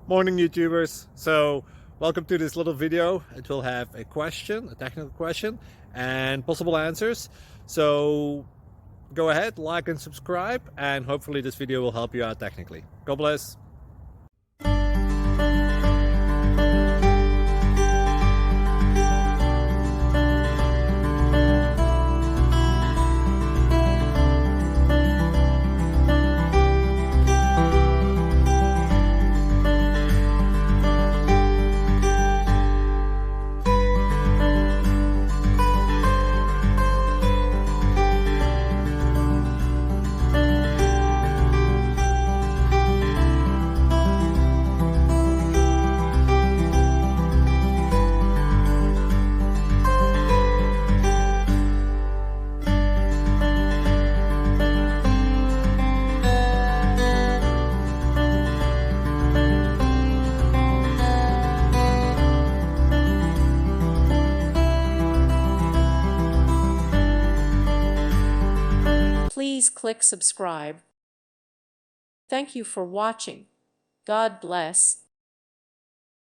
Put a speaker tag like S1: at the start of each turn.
S1: Morning YouTubers. So welcome to this little video. It will have a question, a technical question, and possible answers. So go ahead, like and subscribe, and hopefully this video will help you out technically. God bless.
S2: Please click subscribe. Thank you for watching. God bless.